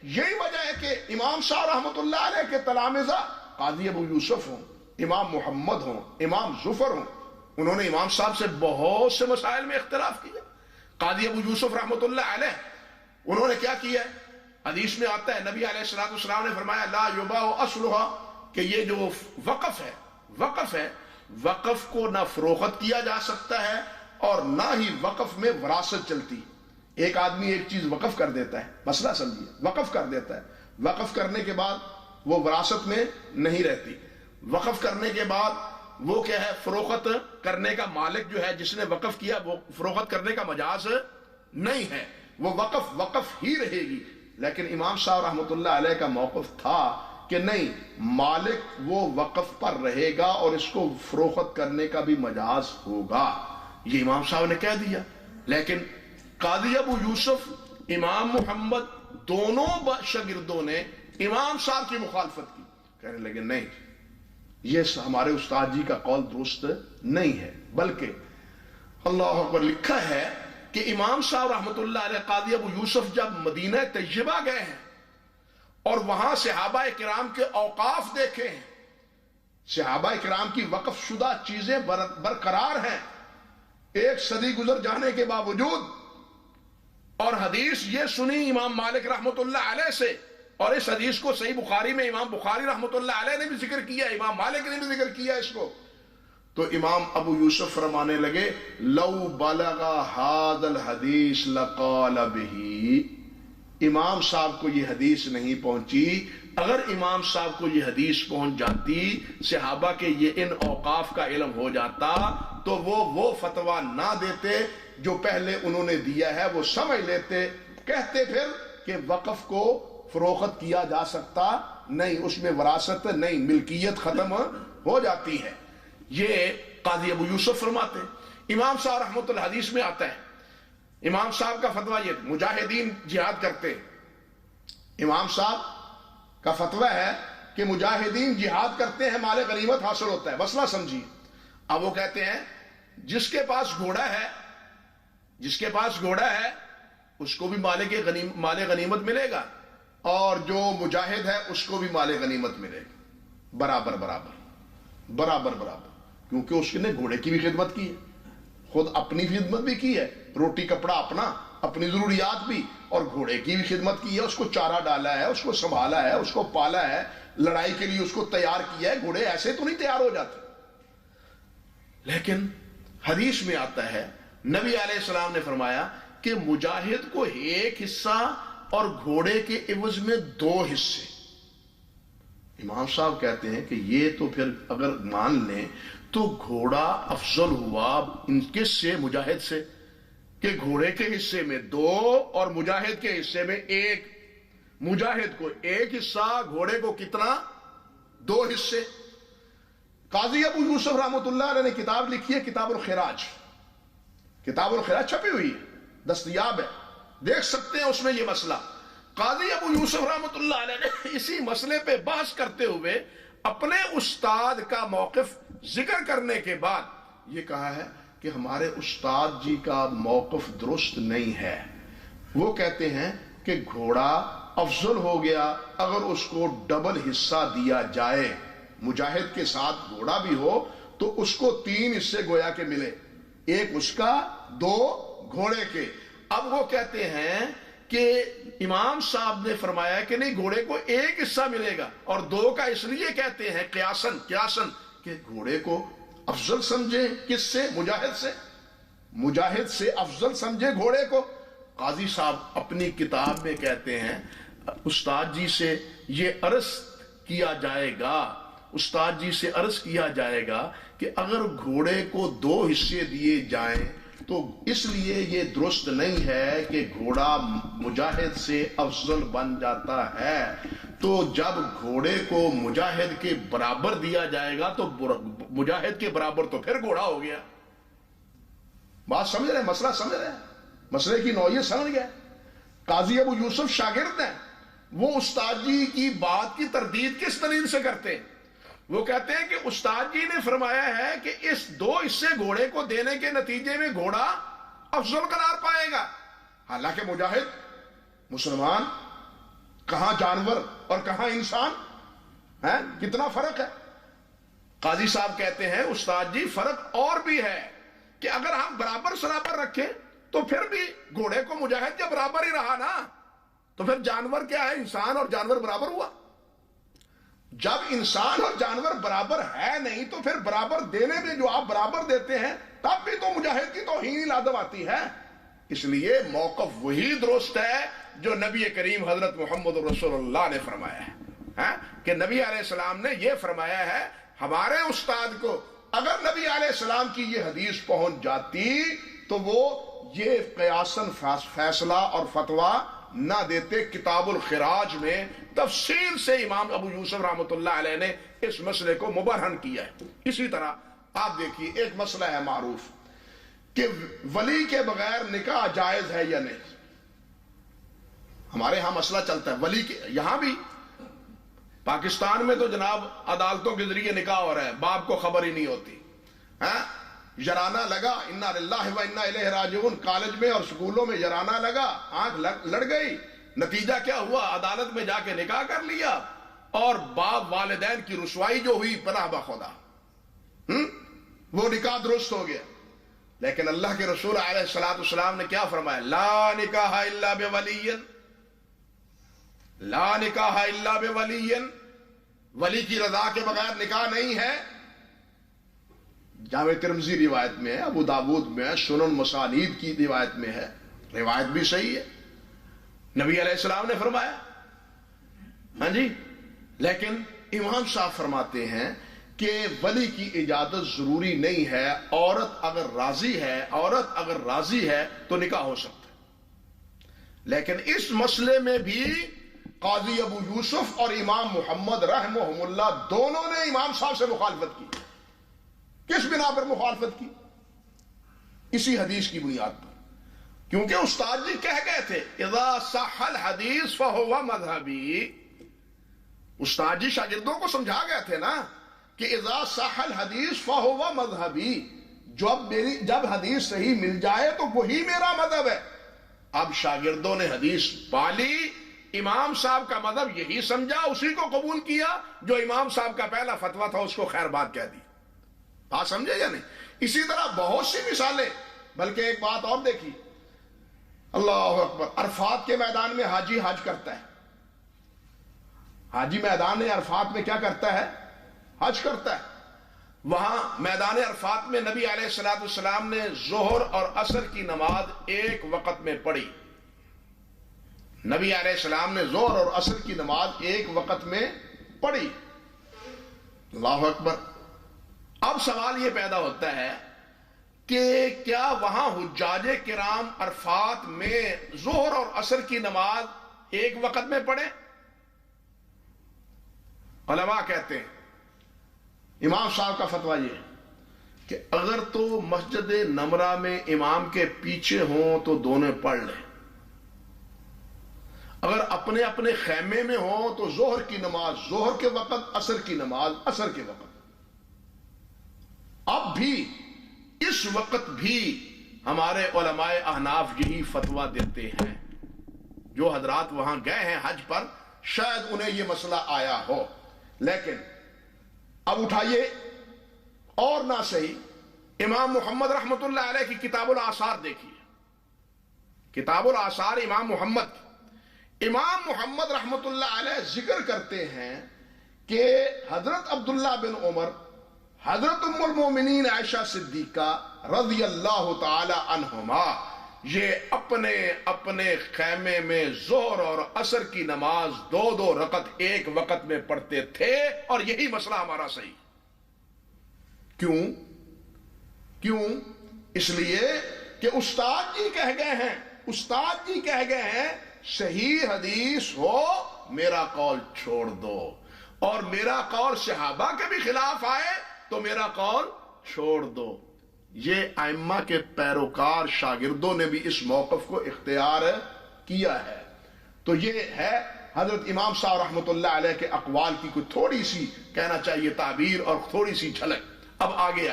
یہی وجہ ہے کہ امام شاہ رحمۃ اللہ علیہ کے تلامذہ قاضی ابو یوسف ہوں، امام محمد ہوں، امام ظفر ہوں، انہوں نے امام صاحب سے بہت سے مسائل میں اختلاف کیا۔ قاضی ابو یوسف رحمۃ اللہ علیہ انہوں نے کیا کیا ہے؟ حدیث میں آتا ہے نبی علیہ الصلوۃ والسلام نے فرمایا لا یباع اصلھا، کہ یہ جو وقف ہے، وقف کو نہ فروخت کیا جا سکتا ہے اور نہ ہی وقف میں وراثت چلتی۔ ایک آدمی ایک چیز وقف کر دیتا ہے، مسئلہ سمجھیے، وقف کر دیتا ہے، وقف کرنے کے بعد وہ وراثت میں نہیں رہتی، وقف کرنے کے بعد وہ کیا ہے، فروخت کرنے کا مالک جو ہے جس نے وقف کیا وہ فروخت کرنے کا مجاز نہیں ہے، وہ وقف ہی رہے گی۔ لیکن امام صاحب رحمۃ اللہ علیہ کا موقف تھا کہ نہیں، مالک وہ وقف پر رہے گا اور اس کو فروخت کرنے کا بھی مجاز ہوگا، یہ امام صاحب نے کہہ دیا۔ لیکن قاضی ابو یوسف، امام محمد، دونوں شاگردوں نے امام صاحب کی مخالفت کی، کہنے لگے نہیں، یہ ہمارے استاد جی کا قول درست نہیں ہے، بلکہ اللہ اکبر لکھا ہے کہ امام صاحب رحمۃ اللہ علیہ قاضی ابو یوسف جب مدینہ طیبہ گئے ہیں اور وہاں صحابہ کرام کے اوقاف دیکھے ہیں، صحابہ کرام کی وقف شدہ چیزیں برقرار ہیں 1 صدی گزر جانے کے باوجود، اور حدیث یہ سنی امام مالک رحمۃ اللہ علیہ سے، اور اس حدیث کو صحیح بخاری میں امام بخاری رحمۃ اللہ علیہ نے بھی ذکر کیا، امام مالک نے بھی ذکر کیا اس کو، تو امام ابو یوسف فرمانے لگے لو بلغ ھذا الحدیث لقال به، امام صاحب کو یہ حدیث نہیں پہنچی، اگر امام صاحب کو یہ حدیث پہنچ جاتی، صحابہ کے یہ ان اوقاف کا علم ہو جاتا، تو وہ فتویٰ نہ دیتے جو پہلے انہوں نے دیا ہے، وہ سمجھ لیتے، کہتے پھر کہ وقف کو فروخت کیا جا سکتا نہیں، اس میں وراثت نہیں، ملکیت ختم ہو جاتی ہے۔ یہ قاضی ابو یوسف فرماتے۔ امام صاحب رحمۃ اللہ حدیث میں آتا ہے، امام صاحب کا فتویٰ یہ، مجاہدین جہاد کرتے، امام صاحب کا فتویٰ ہے کہ مجاہدین جہاد کرتے ہیں، مال غنیمت حاصل ہوتا ہے، مسئلہ سمجھیے۔ اب وہ کہتے ہیں جس کے پاس گھوڑا ہے، اس کو بھی مال غنیمت ملے گا، اور جو مجاہد ہے اس کو بھی مال غنیمت ملے گا، برابر، کیونکہ اس نے گھوڑے کی بھی خدمت کی ہے، خود اپنی خدمت بھی کی ہے، روٹی کپڑا اپنا، اپنی ضروریات بھی، اور گھوڑے کی بھی خدمت کی ہے، اس کو چارہ ڈالا ہے، اس کو سنبھالا ہے، اس کو پالا ہے، لڑائی کے لیے اس کو تیار کیا ہے۔ گھوڑے ایسے تو نہیں تیار ہو جاتے۔ لیکن حدیث میں آتا ہے نبی علیہ السلام نے فرمایا کہ مجاہد کو 1 حصہ اور گھوڑے کے عوض میں 2 حصے۔ امام صاحب کہتے ہیں کہ یہ تو پھر اگر مان لیں تو گھوڑا افضل ہوا ان کس سے، مجاہد سے، کہ گھوڑے کے حصے میں 2 اور مجاہد کے حصے میں 1، مجاہد کو 1 حصہ، گھوڑے کو کتنا، 2 حصے۔ قاضی ابو یوسف رحمۃ اللہ علیہ نے کتاب لکھی ہے کتاب الخراج، کتاب الخراج چھپی ہوئی ہے، دستیاب ہے، دیکھ سکتے ہیں اس میں یہ مسئلہ۔ قاضی ابو یوسف رحمۃ اللہ علیہ نے اسی مسئلے پہ بحث کرتے ہوئے اپنے استاد کا موقف ذکر کرنے کے بعد یہ کہا ہے کہ ہمارے استاد جی کا موقف درست نہیں ہے۔ وہ کہتے ہیں کہ گھوڑا افضل ہو گیا اگر اس کو ڈبل حصہ دیا جائے، مجاہد کے ساتھ گھوڑا بھی ہو تو اس کو 3 حصے گویا کے ملے، 1 اس کا، 2 گھوڑے کے۔ اب وہ کہتے ہیں کہ امام صاحب نے فرمایا کہ نہیں، گھوڑے کو 1 حصہ ملے گا، اور 2 کا اس لیے کہتے ہیں قیاسن کہ گھوڑے کو افضل سمجھے، کس سے، مجاہد سے افضل سمجھے گھوڑے کو۔ قاضی صاحب اپنی کتاب میں کہتے ہیں استاد جی سے یہ عرض کیا جائے گا کہ اگر گھوڑے کو 2 حصے دیے جائیں تو اس لیے یہ درست نہیں ہے کہ گھوڑا مجاہد سے افضل بن جاتا ہے، تو جب گھوڑے کو مجاہد کے برابر دیا جائے گا تو مجاہد کے برابر تو پھر گھوڑا ہو گیا۔ بات سمجھ رہے ہیں، مسئلہ سمجھ رہے ہیں، مسئلے کی نوعیت سمجھ گئے۔ قاضی ابو یوسف شاگرد ہیں، وہ استاد جی کی بات کی تردید کس دلیل سے کرتے ہیں؟ وہ کہتے ہیں کہ استاد جی نے فرمایا ہے کہ اس 2 حصے گھوڑے کو دینے کے نتیجے میں گھوڑا افضل قرار پائے گا، حالانکہ مجاہد مسلمان کہاں جانور اور کہاں انسان ہے؟ کتنا فرق ہے؟ قاضی صاحب کہتے ہیں استاد جی فرق اور بھی ہے کہ اگر ہم برابر سرابر رکھیں تو پھر بھی گھوڑے کو مجاہد جب برابر ہی رہا نا تو پھر جانور کیا ہے؟ انسان اور جانور برابر ہوا. جب انسان اور جانور برابر ہے نہیں تو پھر برابر دینے میں جو آپ برابر دیتے ہیں تب بھی تو مجاہد کی توہین لازم آتی ہے. اس لیے موقف وہی درست ہے جو نبی کریم حضرت محمد رسول اللہ نے فرمایا ہے کہ نبی علیہ السلام نے یہ فرمایا ہے ہمارے استاد کو اگر نبی علیہ السلام کی یہ حدیث پہنچ جاتی تو وہ یہ قیاساً فیصلہ اور فتویٰ نہ دیتے. کتاب الخراج میں تفصیل سے امام ابو یوسف رحمۃ اللہ علیہ نے اس مسئلے کو مبرہن کیا ہے. اسی طرح آپ دیکھیے ایک مسئلہ ہے معروف کہ ولی کے بغیر نکاح جائز ہے یا نہیں. ہمارے ہاں مسئلہ چلتا ہے ولی کے, یہاں بھی پاکستان میں تو جناب عدالتوں کے ذریعے نکاح ہو رہا ہے, باپ کو خبر ہی نہیں ہوتی. جرانہ لگا, انا للہ و انا الیہ راجعون, کالج میں اور سکولوں میں جرانہ لگا, آنکھ لڑ گئی, نتیجہ کیا ہوا؟ عدالت میں جا کے نکاح کر لیا اور باپ والدین کی رسوائی جو ہوئی پناہ بخدا, وہ نکاح درست ہو گیا. لیکن اللہ کے رسول علیہ الصلوۃ والسلام نے کیا فرمایا؟ لا نکاح الا بولی, لا نکاح الا بولی, ولی کی رضا کے بغیر نکاح نہیں ہے. جامع ترمذی روایت میں ہے, ابو داود میں ہے, سنن مسانید کی روایت میں ہے, روایت بھی صحیح ہے, نبی علیہ السلام نے فرمایا. ہاں جی, لیکن امام صاحب فرماتے ہیں کہ ولی کی اجازت ضروری نہیں ہے, عورت اگر راضی ہے تو نکاح ہو سکتا ہے. لیکن اس مسئلے میں بھی قاضی ابو یوسف اور امام محمد رحمہم اللہ دونوں نے امام صاحب سے مخالفت کی. کس بنا پر مخالفت کی؟ اسی حدیث کی بنیاد پر, کیونکہ استاد جی کہہ گئے تھے اذا صح الحدیث فہو مذہبی. استاد جی شاگردوں کو سمجھا گئے تھے نا کہ اذا صح الحدیث فہو مذہبی, جب حدیث صحیح مل جائے تو وہی میرا مذہب ہے. اب شاگردوں نے حدیث پالی, امام صاحب کا مذہب یہی سمجھا, اسی کو قبول کیا, جو امام صاحب کا پہلا فتویٰ تھا اس کو خیر بات کہہ دی. بات سمجھے یا نہیں؟ اسی طرح بہت سی مثالیں. بلکہ ایک بات اور دیکھی, اللہ اکبر, عرفات کے میدان میں حاجی حج کرتا ہے. حاجی میدان عرفات میں کیا کرتا ہے؟ حج کرتا ہے. وہاں میدان عرفات میں نبی علیہ الصلوۃ والسلام نے ظہر اور عصر کی نماز ایک وقت میں پڑھی. نبی علیہ السلام نے ظہر اور عصر کی نماز ایک وقت میں پڑھی. اللہ اکبر. اب سوال یہ پیدا ہوتا ہے کہ کیا وہاں حجاج کرام عرفات میں ظہر اور عصر کی نماز ایک وقت میں پڑھیں؟ علماء کہتے ہیں, امام صاحب کا فتویٰ یہ ہے کہ اگر تو مسجد نمرہ میں امام کے پیچھے ہوں تو دونوں پڑھ لیں, اگر اپنے اپنے خیمے میں ہوں تو ظہر کی نماز ظہر کے وقت, عصر کی نماز عصر کے وقت. اب بھی اس وقت بھی ہمارے علماء احناف یہی فتویٰ دیتے ہیں. جو حضرات وہاں گئے ہیں حج پر شاید انہیں یہ مسئلہ آیا ہو, لیکن اب اٹھائیے اور نہ صحیح امام محمد رحمۃ اللہ علیہ کی کتاب الآثار دیکھیے. کتاب الآثار امام محمد رحمۃ اللہ علیہ ذکر کرتے ہیں کہ حضرت عبداللہ بن عمر, حضرت ام المومنین عائشہ صدیقہ رضی اللہ تعالی عنہما, یہ اپنے اپنے خیمے میں ظہر اور عصر کی نماز 2 رکعت ایک وقت میں پڑھتے تھے, اور یہی مسئلہ ہمارا صحیح. کیوں؟ اس لیے کہ استاد جی کہہ گئے ہیں صحیح حدیث ہو میرا قول چھوڑ دو, اور میرا قول صحابہ کے بھی خلاف آئے تو میرا قول چھوڑ دو. یہ ائمہ کے پیروکار شاگردوں نے بھی اس موقف کو اختیار کیا ہے. تو یہ ہے حضرت امام صاحب رحمۃ اللہ علیہ کے اقوال کی کوئی تھوڑی سی کہنا چاہیے تعبیر اور تھوڑی سی جھلک. اب آگے آئیے.